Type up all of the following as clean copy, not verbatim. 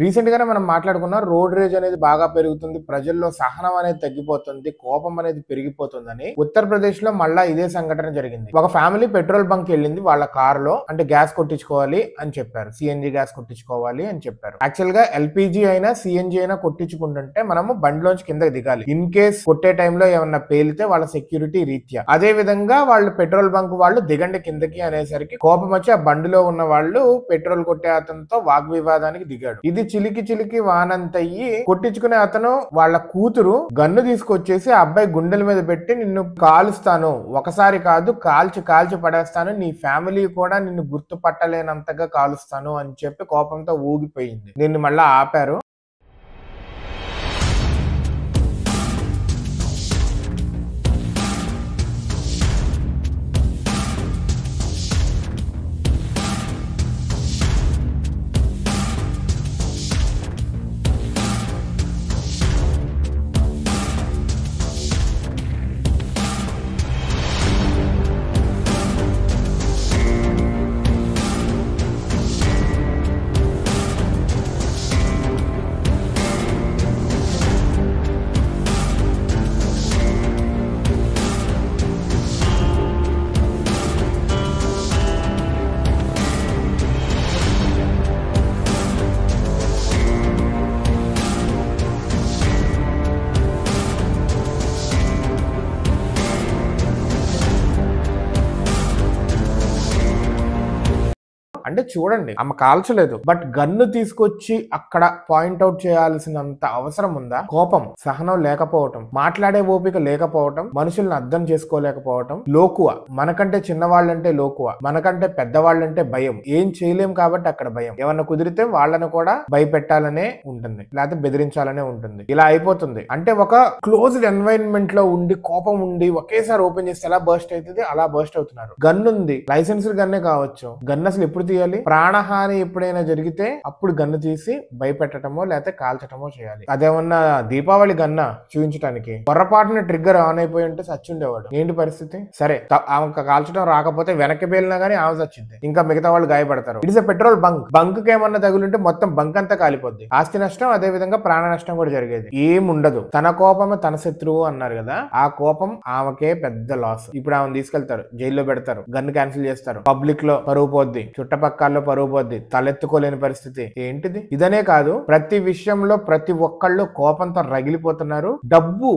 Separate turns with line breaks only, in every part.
Recent గానే మనం మాట్లాడుకున్నాం రోడ్ రేజ్ అనేది బాగా పెరుగుతుంది, ప్రజల్లో సహనం అనేది తగ్గిపోతుంది, కోపం అనేది పెరిగిపోతుందని. ఉత్తరప్రదేశ్ లో మళ్ళా ఇదే సంఘటన జరిగింది. ఒక ఫ్యామిలీ పెట్రోల్ బంక్ వెళ్ళింది వాళ్ళ కారులో, అంటే గ్యాస్ కొట్టించుకోవాలి అని చెప్పారు, సిఎన్జి గ్యాస్ కొట్టించుకోవాలి అని చెప్పారు. యాక్చువల్ గా ఎల్పిజి అయినా సిఎన్జి అయినా కొట్టించుకుంటుంటే మనము బండిలోంచి కిందకి దిగాలి, ఇన్ కేస్ కొట్టే టైంలో ఏమన్నా పేలితే వాళ్ళ సెక్యూరిటీ రీత్యా. అదే విధంగా వాళ్ళు పెట్రోల్ బంక్ వాళ్ళు దిగండి కిందకి అనేసరికి కోపం వచ్చి ఆ బండిలో ఉన్న వాళ్ళు పెట్రోల్ కొట్టే అతనితో వాగ్వివాదానికి దిగాడు. ఇది చిలికి చిలికి వానంతయ్యి కొట్టించుకునే అతను వాళ్ళ కూతురు గన్ను తీసుకొచ్చేసి ఆ అబ్బాయి గుండెల మీద పెట్టి నిన్ను కాలుస్తాను, ఒకసారి కాదు కాల్చి కాల్చి పడేస్తాను, నీ ఫ్యామిలీ కూడా నిన్ను గుర్తుపట్టలేనంతగా కాలుస్తాను అని చెప్పి కోపంతో ఊగిపోయింది. దీన్ని మళ్ళా ఆపారు. అంటే చూడండి, ఆమె కాల్చలేదు, బట్ గన్ను తీసుకొచ్చి అక్కడ పాయింట్అవుట్ చేయాల్సినంత అవసరం ఉందా? కోపం, సహనం లేకపోవటం, మాట్లాడే ఓపిక లేకపోవటం, మనుషుల్ని అర్థం చేసుకోలేకపోవటం, లోకువ. మనకంటే చిన్నవాళ్ళంటే లోకువ, మనకంటే పెద్దవాళ్ళంటే భయం. ఏం చేయలేం కాబట్టి అక్కడ భయం. ఏమన్నా కుదిరితే వాళ్ళను కూడా భయపెట్టాలనే ఉంటుంది, లేకపోతే బెదిరించాలనే ఉంటుంది. ఇలా అయిపోతుంది. అంటే ఒక క్లోజ్డ్ ఎన్వైరన్మెంట్ లో ఉండి కోపం ఉండి ఒకేసారి ఓపెన్ చేస్తే ఎలా బర్స్ట్ అవుతుంది, అలా బర్స్ట్ అవుతున్నారు. గన్ ఉంది, లైసెన్స్డ్ గన్నే కావచ్చు, గన్ అసలు ఎప్పుడు తీయాలి? ప్రాణహాని ఎప్పుడైనా జరిగితే అప్పుడు గన్ను తీసి భయపెట్టడమో లేకపోతే కాల్చటమో చేయాలి. అదేమన్నా దీపావళి గన్నా చూపించడానికి పొరపాటున ట్రిగ్గర్ ఆన్ అయిపోయి ఉంటే చచ్చుండేవాడు. ఏంటి పరిస్థితి? సరే, ఆమె కాల్చడం రాకపోతే వెనక్కి పేలినా గానీ ఆమె చచ్చింది, ఇంకా మిగతా వాళ్ళు గాయపడతారు. It is a petrol bunk. Bunk కి ఏమన్నా తగులుంటే మొత్తం బంక్ అంతా కాలిపోద్ది, ఆస్తి నష్టం, అదే విధంగా ప్రాణ నష్టం కూడా జరిగేది. ఏముండదు. తన కోపమే తన శత్రువు అన్నారు కదా, ఆ కోపం ఆమెకే పెద్ద లాస్. ఇప్పుడు ఆమెను తీసుకెళ్తారు, జైల్లో పెడతారు, గన్ను క్యాన్సిల్ చేస్తారు, పబ్లిక్ లో పరువు పోద్ది, చుట్టపక్కల్లో పరువు పోద్ది, తలెత్తుకోలేని పరిస్థితి. ఏంటిది? ఇదనే కాదు, ప్రతి విషయంలో ప్రతి ఒక్కళ్ళు కోపంతో రగిలిపోతున్నారు. డబ్బు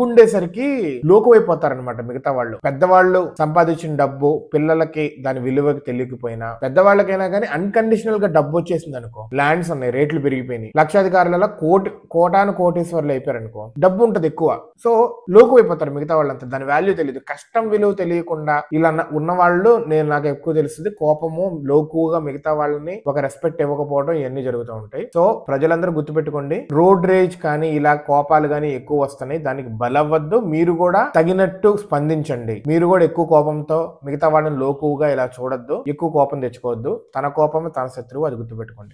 ఉండేసరికి లోకువైపోతారనమాట మిగతా వాళ్ళు. పెద్దవాళ్ళు సంపాదించిన డబ్బు పిల్లలకి దాని విలువకి తెలియకపోయినా, పెద్దవాళ్ళకైనా కానీ అన్కండిషనల్ గా డబ్బు వచ్చేసింది అనుకో, ల్యాండ్స్ ఉన్నాయి, రేట్లు పెరిగిపోయినాయి, లక్షాధికారులలో కోటాను కోటీశ్వర్లు అయిపోయారు అనుకో, డబ్బు ఉంటది ఎక్కువ, సో లోకువైపోతారు మిగతా వాళ్ళంతా. దాని వాల్యూ తెలియదు, కష్టం విలువ తెలియకుండా ఇలా ఉన్న వాళ్ళు నాకు ఎక్కువ తెలుస్తుంది. కోపము, లోకుగా మిగతా వాళ్ళని ఒక రెస్పెక్ట్ ఇవ్వకపోవడం, ఇవన్నీ జరుగుతూ ఉంటాయి. సో ప్రజలందరూ గుర్తుపెట్టుకోండి, రోడ్ రేజ్ కానీ ఇలా కోపాలు కానీ ఎక్కువ వస్తున్నాయి, దానికి బలవద్దు. మీరు కూడా తగినట్టు స్పందించండి. మీరు కూడా ఎక్కువ కోపంతో మిగతా వాళ్ళని లోకుగా ఇలా చూడొద్దు, ఎక్కువ కోపం తెచ్చుకోవద్దు. తన కోపం తన శత్రువు, అది గుర్తుపెట్టుకోండి.